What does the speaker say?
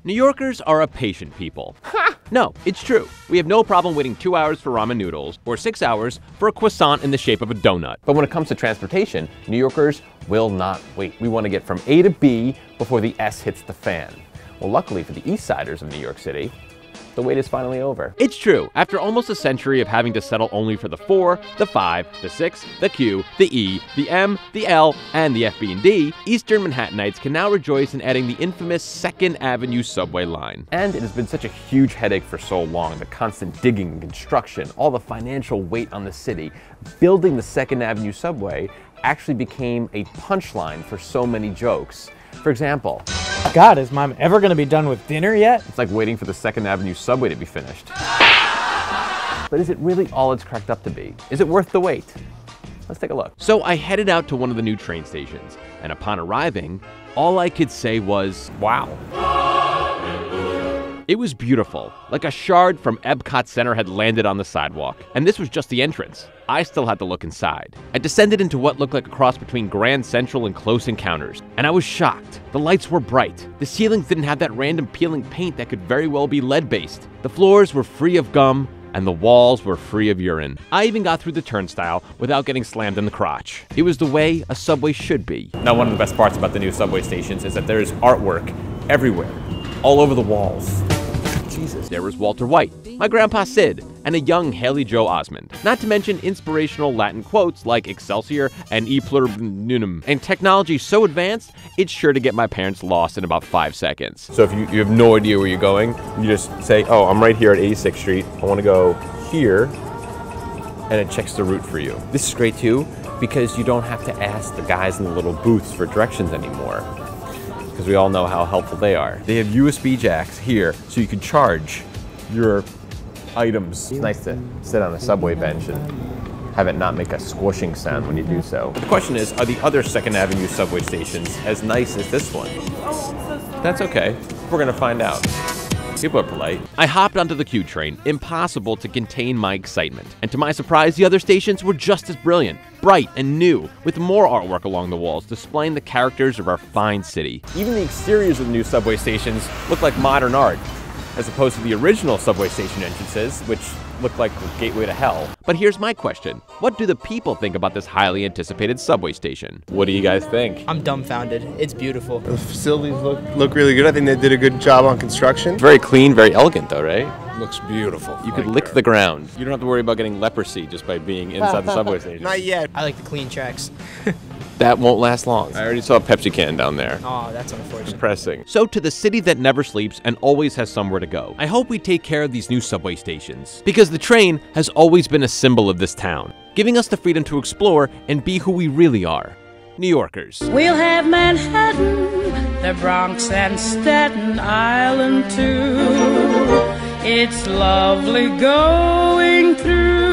New Yorkers are a patient people. No, it's true. We have no problem waiting 2 hours for ramen noodles or 6 hours for a croissant in the shape of a donut. But when it comes to transportation, New Yorkers will not wait. We want to get from A to B before the S hits the fan. Well, luckily for the East Siders of New York City, the wait is finally over. It's true. After almost a century of having to settle only for the 4, the 5, the 6, the Q, the E, the M, the L, and the FB and D, Eastern Manhattanites can now rejoice in adding the infamous 2nd Avenue subway line. And it has been such a huge headache for so long, the constant digging and construction, all the financial weight on the city. Building the 2nd Avenue subway actually became a punchline for so many jokes. For example, God, is Mom ever gonna be done with dinner yet? it's like waiting for the 2nd Avenue subway to be finished. But is it really all it's cracked up to be? Is it worth the wait? Let's take a look. So I headed out to one of the new train stations, and upon arriving, all I could say was, wow. It was beautiful, like a shard from Epcot Center had landed on the sidewalk. And this was just the entrance. I still had to look inside. I descended into what looked like a cross between Grand Central and Close Encounters, and I was shocked. The lights were bright. The ceilings didn't have that random peeling paint that could very well be lead-based. The floors were free of gum, and the walls were free of urine. I even got through the turnstile without getting slammed in the crotch. It was the way a subway should be. Now, one of the best parts about the new subway stations is that there's artwork everywhere, all over the walls. Jesus. There was Walter White, my grandpa Sid, and a young Haley Joe Osmond. Not to mention inspirational Latin quotes like Excelsior and E pluribus unum. And technology so advanced, it's sure to get my parents lost in about 5 seconds. So if you have no idea where you're going, you just say, oh, I'm right here at 86th Street. I want to go here, and it checks the route for you. This is great too, because you don't have to ask the guys in the little booths for directions anymore, because we all know how helpful they are. They have USB jacks here, so you can charge your items. It's nice to sit on a subway bench and have it not make a squishing sound when you do so. But the question is, are the other 2nd Avenue subway stations as nice as this one? That's okay. We're gonna find out. People are polite. I hopped onto the Q train, impossible to contain my excitement. And to my surprise, the other stations were just as brilliant, bright and new, with more artwork along the walls displaying the characters of our fine city. Even the exteriors of the new subway stations look like modern art, as opposed to the original subway station entrances, which looked like the gateway to hell. But here's my question. What do the people think about this highly anticipated subway station? What do you guys think? I'm dumbfounded. It's beautiful. The facilities look really good. I think they did a good job on construction. Very clean, very elegant though, right? Looks beautiful. You could lick the ground. You don't have to worry about getting leprosy just by being inside the subway station. Not yet. I like the clean tracks. That won't last long. I already saw a Pepsi can down there. Oh, that's unfortunate. Depressing. So to the city that never sleeps and always has somewhere to go, I hope we take care of these new subway stations, because the train has always been a symbol of this town, giving us the freedom to explore and be who we really are, New Yorkers. We'll have Manhattan, the Bronx and Staten Island too. It's lovely going through